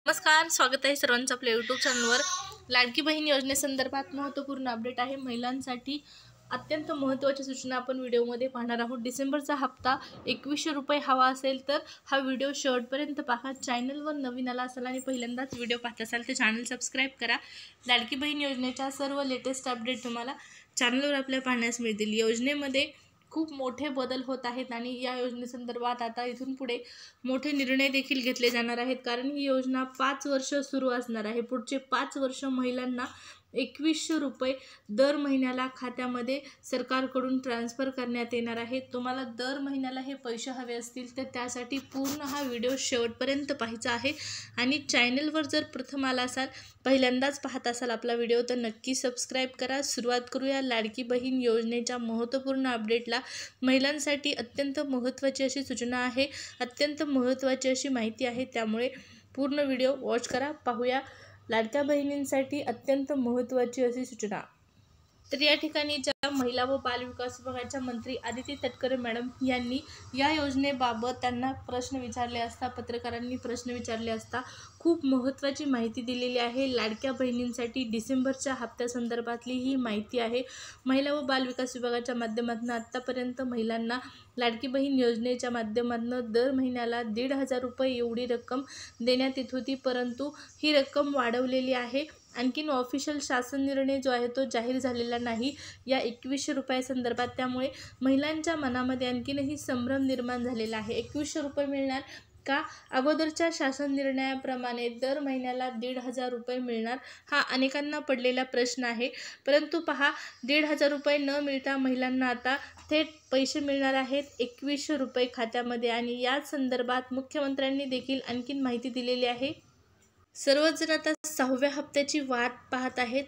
नमस्कार, स्वागत आहे सर्वांचं आपल्या यूट्यूब चॅनलवर। लाडकी बहीण योजनेसंदर्भात महत्त्वपूर्ण अपडेट आहे। महिलांसाठी अत्यंत महत्त्वाची सूचना आपण व्हिडिओमध्ये पाहणार आहोत। डिसेंबरचा हप्ता 2100 रुपये हवा असेल तर हा व्हिडिओ शेवटपर्यंत पहा। चॅनलवर नवीन आला असाल आणि पहिल्यांदाच व्हिडिओ पाहत असाल तर चॅनल सबस्क्राईब करा। लाडकी बहीण योजनेच्या सर्व लेटेस्ट अपडेट तुम्हाला चॅनलवर आपल्या पाहण्यास मिळतील। योजनेमध्ये खूप मोठे बदल होत आहेत आणि या योजनेसंदर्भात आता इथून पुढे मोठे निर्णय देखील घेतले जाणार आहेत, कारण ही योजना 5 वर्ष सुरू असणार आहे। पुढचे 5 वर्ष महिलांना 2100 रुपये दर महिन्याला खात्यामध्ये सरकारकडून ट्रान्सफर करण्यात येणार आहे। तुम्हाला दर महिन्याला हे पैसे हवे असतील तर त्यासाठी पूर्ण हा व्हिडिओ शेवटपर्यंत पाहायचा आहे आणि चॅनलवर जर प्रथम आला असाल, पहिल्यांदाच पाहत असाल आपला व्हिडिओ तर नक्की सबस्क्राईब करा। सुरुवात करूया लाडकी बहीण योजनेच्या महत्त्वपूर्ण अपडेटला। महिलांसाठी अत्यंत महत्त्वाची अशी सूचना आहे, अत्यंत महत्त्वाची अशी माहिती आहे, त्यामुळे पूर्ण व्हिडिओ वॉच करा। पाहूया लाडक्या बहिणींसाठी अत्यंत महत्त्वाची अशी सूचना। तर या ठिकाणी ज्या महिला व बाल विकास विभागाच्या मंत्री आदिती तटकरे मॅडम यांनी या योजनेबाबत त्यांना प्रश्न विचारले असता, पत्रकारांनी प्रश्न विचारले असता खूप महत्त्वाची माहिती दिलेली आहे। लाडक्या बहिणींसाठी डिसेंबरच्या हप्त्यासंदर्भातली ही माहिती आहे। महिला व बाल विकास विभागाच्या माध्यमातून आत्तापर्यंत महिलांना लाडकी बहीण योजनेच्या माध्यमातून दर महिन्याला 1500 रुपये एवढी रक्कम देण्यात येत होती, परंतु ही रक्कम वाढवलेली आहे। आणखीन ऑफिशियल शासन निर्णय जो आहे तो जाहीर झालेला नाही या 2100 रुपयासंदर्भात, त्यामुळे महिलांच्या मनामध्ये आणखीनही संभ्रम निर्माण झालेला आहे। 2100 रुपये मिळणार का? अगोदरच्या शासन निर्णयाप्रमाणे दर महिन्याला 1500 रुपये मिळणार, हा अनेकांना पडलेला प्रश्न आहे। परंतु पहा, 1500 रुपये न मिळता महिलांना आता थेट पैसे मिळणार आहेत 2100 रुपये खात्यामध्ये आणि याच संदर्भात मुख्यमंत्र्यांनी देखील आणखीन माहिती दिलेली आहे। सर्वजण आता 6व्या हप्त्याची वाट पाहत आहेत।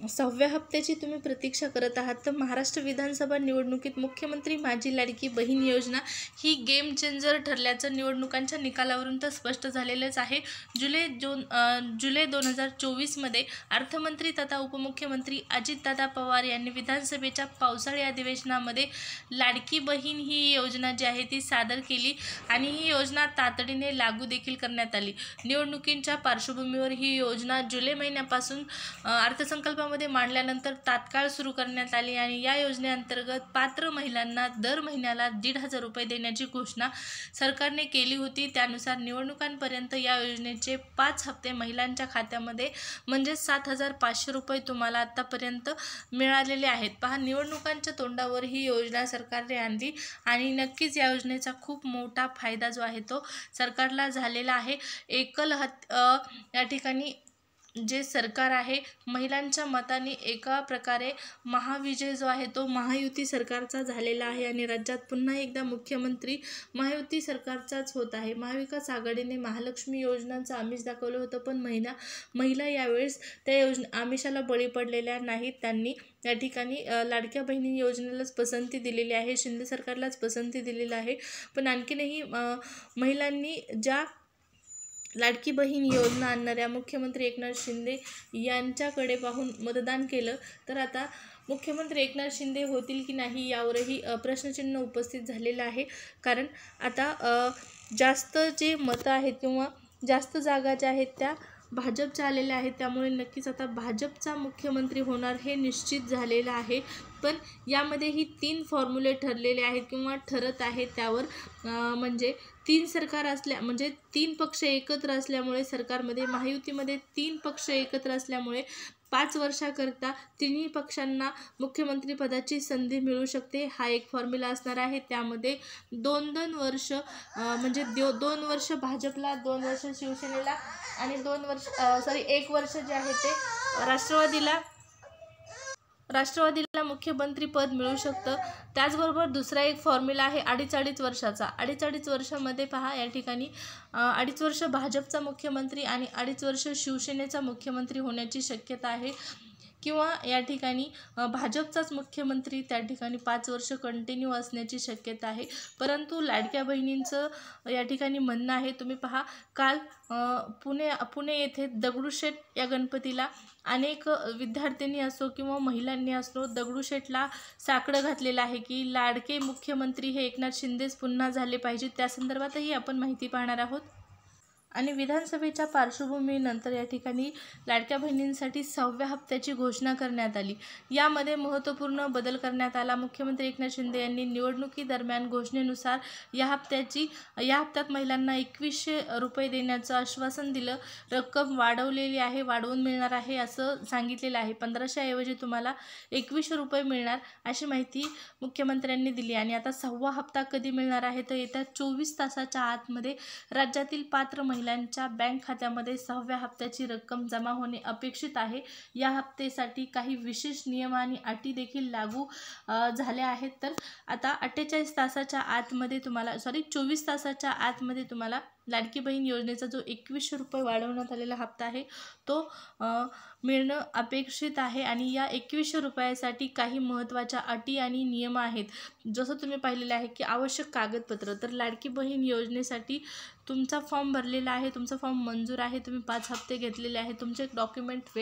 6व्या हप्त्याची तुम्ही प्रतीक्षा करत आहात तर महाराष्ट्र विधानसभा निवडणुकीत मुख्यमंत्री माझी लाडकी बहीण योजना ही गेम चेंजर ठरल्याचं निवडणुकांच्या निकालावरून तर स्पष्ट झालेलंच आहे। जुलै 2024 मध्ये अर्थमंत्री तथा उपमुख्यमंत्री अजितदादा पवार यांनी विधानसभेच्या पावसाळी अधिवेशनामध्ये लाडकी बहीण ही योजना जी आहे ती सादर केली आणि ही योजना तातडीने लागू देखील करण्यात आली। निवडणुकींच्या पार्श्वभूमीवर ही योजना जुलै महिन्यापासून अर्थसंकल्पामध्ये मांडल्यानंतर तात्काळ सुरू करण्यात आली आणि या योजनेअंतर्गत पात्र महिलांना दर महिन्याला 1500 रुपये देण्याची घोषणा सरकारने केली होती। त्यानुसार निवडणुकांपर्यंत या योजनेचे 5 हप्ते महिलांच्या खात्यामध्ये म्हणजे 7500 रुपये तुम्हाला आतापर्यंत मिळालेले आहेत। पहा, निवडणुकांच्या तोंडावर ही योजना सरकारने आणली आणि नक्कीच या योजनेचा खूप मोठा फायदा जो आहे तो सरकारला झालेला आहे। या ठिकाणी जे सरकार आहे महिलांच्या मताने एका प्रकारे महाविजय जो आहे तो महायुती सरकारचा झालेला आहे आणि राज्यात पुन्हा एकदा मुख्यमंत्री महायुती सरकारचाच होत आहे। महाविकास आघाडीने महालक्ष्मी योजनांचं आमिष दाखवलं होतं, पण महिला यावेळेस त्या आमिषाला बळी पडलेल्या नाहीत। त्यांनी या ठिकाणी लाडक्या बहिणी योजनेलाच पसंती दिलेली आहे, शिंदे सरकारलाच पसंती दिलेली आहे। पण आणखीनही महिलांनी ज्या लाडकी बहीण योजना आणणाऱ्या मुख्यमंत्री एकनाथ शिंदे यांच्याकडे पाहून मतदान केलं तर आता मुख्यमंत्री एकनाथ शिंदे होतील की नाही यावरही प्रश्नचिन्ह उपस्थित झालेलं आहे। कारण आता जास्त जे मतं आहेत किंवा जास्त जागा ज्या आहेत त्या भाजपच्या आलेल्या आहेत, त्यामुळे नक्कीच आता भाजपचा मुख्यमंत्री होणार हे निश्चित झालेलं आहे। पण यामध्येही 3 फॉर्म्युले ठरलेले आहेत किंवा ठरत आहेत त्यावर, म्हणजे 3 सरकार म्हणजे 3 पक्ष एकत्र असल्यामुळे सरकारमध्ये महायुतीमध्ये 3 पक्ष एकत्र असल्यामुळे 5 वर्षाकरता तिन्ही पक्षांना मुख्यमंत्रीपदाची संधी मिळू शकते। हा एक फॉर्म्युला असणार आहे। त्यामध्ये 2 वर्ष म्हणजे 2 वर्ष भाजपला, 2 वर्ष शिवसेनेला आणि 1 वर्ष जे आहे ते राष्ट्रवादीला मुख्यमंत्रीपद मिळू शकतं। त्याचबरोबर दुसरा एक फॉर्म्युला आहे 2.5 वर्षाचा। 2.5 वर्षामध्ये पहा, या ठिकाणी 2.5 वर्ष भाजपचा मुख्यमंत्री आणि 2.5 वर्ष शिवसेनेचा मुख्यमंत्री होण्याची शक्यता आहे, किंवा या ठिकाणी भाजपचाच मुख्यमंत्री त्या ठिकाणी 5 वर्ष कंटिन्यू असण्याची शक्यता आहे। परंतु लाडक्या बहिणींचं या ठिकाणी म्हणणं आहे, तुम्ही पहा, काल पुणे येथे दगडूशेठ या गणपतीला अनेक विद्यार्थिनी असो किंवा महिलांनी असो दगडूशेठला साकडं घातलेलं आहे की लाडके मुख्यमंत्री हे एकनाथ शिंदेच पुन्हा झाले पाहिजेत। त्या संदर्भातही आपण माहिती पाहणार आहोत। आणि विधानसभेच्या पार्श्वभूमीनंतर या ठिकाणी लाडक्या बहिणींसाठी 6व्या हप्त्याची घोषणा करण्यात आली। यामध्ये महत्त्वपूर्ण बदल करण्यात आला। मुख्यमंत्री एकनाथ शिंदे यांनी निवडणुकीदरम्यान घोषणेनुसार या हप्त्यात महिलांना 2100 रुपये देण्याचं आश्वासन दिलं। रक्कम वाढवलेली आहे, वाढवून मिळणार आहे असं सांगितलेलं आहे। 1500 ऐवजी तुम्हाला 2100 रुपये मिळणार अशी माहिती मुख्यमंत्र्यांनी दिली। आणि आता 6वा हप्ता कधी मिळणार आहे तर येत्या 24 तासाच्या आतमध्ये राज्यातील पात्र महिलांच्या बँक खात्यामध्ये 6व्या हप्त्याची रक्कम जमा होणे अपेक्षित आहे। या हप्त्यासाठी काही विशेष नियम आणि अटी देखील लागू झाल्या आहेत। तर आता 24 तासाच्या आतमध्ये तुम्हाला लाडकी बहीण योजनेचा जो 2100 रुपये वाढवण्यात आलेला हप्ता आहे तो मिळणं अपेक्षित आहे। आणि या 2100 रुपयासाठी काही महत्त्वाच्या अटी आणि नियम आहेत। जसं तुम्ही पाहिलेलं आहे की आवश्यक कागदपत्र, तर लाडकी बहीण योजनेसाठी तुमचा फॉर्म भरलेला आहे, तुमचा फॉर्म मंजूर आहे, तुम्ही 5 हप्ते घेतलेले आहेत, तुमचे डॉक्युमेंट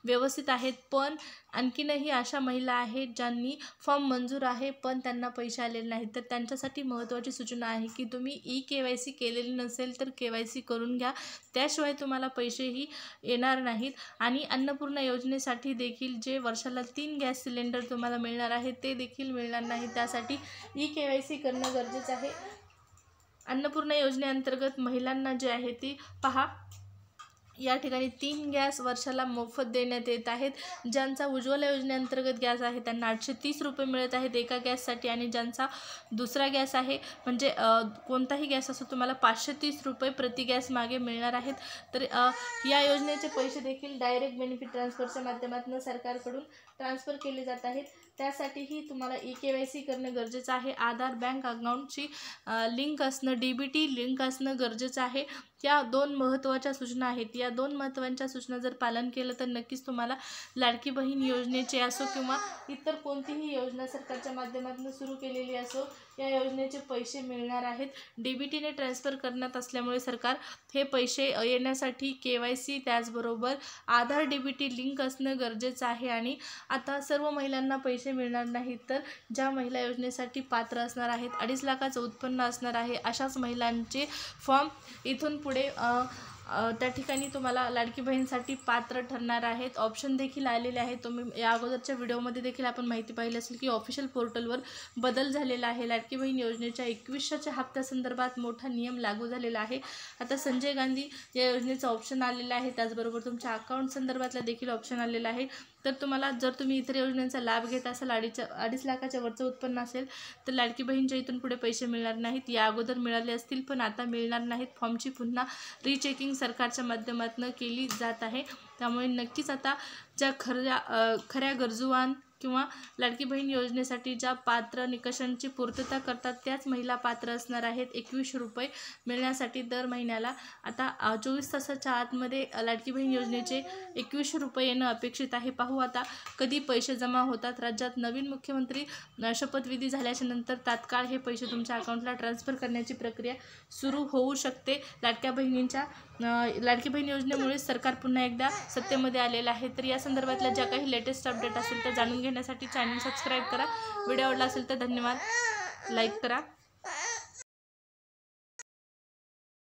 व्यवस्थित आहेत। पण आणखीनही अशा महिला आहेत ज्यांनी फॉर्म मंजूर आहे पण त्यांना पैसे आलेले नाहीत, तर त्यांच्यासाठी महत्त्वाची सूचना आहे की तुम्ही KYC केलेली नसेल तर KYC करून घ्या, त्याशिवाय तुम्हाला पैसेही येणार नाहीत। आणि अन्नपूर्णा योजनेसाठी देखील जे वर्षाला 3 गॅस सिलेंडर तुम्हाला मिळणार आहे ते देखील मिळणार नाही, त्यासाठी KYC करणं गरजेचं आहे। अन्नपूर्णा योजनेअंतर्गत महिलांना जे आहे ती पहा, या ठिकाणी 3 गॅस वर्षाला मोफत देण्यात येत आहेत। ज्यांचा उज्ज्वला योजनेअंतर्गत गॅस आहे त्यांना 830 रुपये मिळत आहेत एका गॅससाठी, आणि ज्यांचा दुसरा गॅस आहे म्हणजे कोणताही गॅस असो तुम्हाला 530 रुपये प्रति गॅस मागे मिळणार आहेत। तर या योजनेचे पैसे देखील डायरेक्ट बेनिफिट ट्रान्सफरच्या माध्यमातून सरकारकडून ट्रान्सफर केले जात आहेत। त्यासाठीही तुम्हाला KYC करणं गरजेचं आहे। आधार बँक अकाउंटची लिंक असणं, DBT लिंक असणं गरजेचं आहे। या 2 महत्त्वाच्या सूचना आहेत। या 2 महत्त्वाच्या सूचना जर पालन केलं तर नक्कीच तुम्हाला लाडकी बहीण योजनेचे असो किंवा इतर कोणतीही योजना सरकारच्या माध्यमातून सुरू केलेली असो या योजनेचे पैसे मिळणार आहेत। DBTने ट्रान्सफर करण्यात असल्यामुळे सरकार हे पैसे येण्यासाठी KYC त्याचबरोबर आधार DBT लिंक असणं गरजेचं आहे। आणि आता सर्व महिलांना पैसे मिळणार नाहीत, तर ज्या महिला योजनेसाठी पात्र असणार आहेत, 2.5 लाखाचं उत्पन्न असणार आहे, अशाच महिलांचे फॉर्म इथून पुढे त्या ठिकाणी तुम्हाला लाडकी बहीणसाठी पात्र ठरणार आहेत। ऑप्शन देखील आलेले आहेत। तुम्ही या अगोदरच्या व्हिडिओमध्ये देखील आपण माहिती पाहिली असेल की ऑफिशियल पोर्टलवर बदल झालेला आहे। लाडकी बहीण योजनेच्या 2100च्या हप्त्यासंदर्भात मोठा नियम लागू झालेला आहे। आता संजय गांधी या योजनेचं ऑप्शन आलेलं आहे, त्याचबरोबर तुमच्या अकाउंट संदर्भातला देखील ऑप्शन आलेला आहे। तर तुम्हाला जर तुम्ही इतर योजनांचा लाभ घेत असाल, 2.5 लाखाच्या वरचं उत्पन्न असेल तर लाडकी बहीणच्या इथून पुढे पैसे मिळणार नाहीत। या अगोदर मिळाले असतील पण आता मिळणार नाहीत। फॉर्मची पुन्हा रीचेकिंग सरकारच्या माध्यमातून केली जात आहे। त्यामुळे नक्कीच आता ज्या खऱ्या गरजूवान किंवा लाडकी बहीण योजनेसाठी ज्या पात्र निकषांची पूर्तता करतात त्याच महिला पात्र असणार आहेत 2100 रुपये मिळण्यासाठी दर महिन्याला। आता 24 तासाच्या आतमध्ये लाडकी बहीण योजनेचे 2100 रुपये येणं अपेक्षित आहे। पाहू आता कधी पैसे जमा होतात। राज्यात नवीन मुख्यमंत्री शपथविधी झाल्याच्या नंतर तात्काळ हे पैसे तुमच्या अकाउंटला ट्रान्सफर करण्याची प्रक्रिया सुरू होऊ शकते। लाडकी बहीण योजनेमुळे सरकार पुन्हा एकदा सत्तेमध्ये आलेलं आहे। तर या संदर्भातल्या ज्या काही लेटेस्ट अपडेट असेल तर जाणून घेण्यासाठी चॅनल सबस्क्राईब करा। व्हिडिओ आवडला असेल तर धन्यवाद, लाईक करा।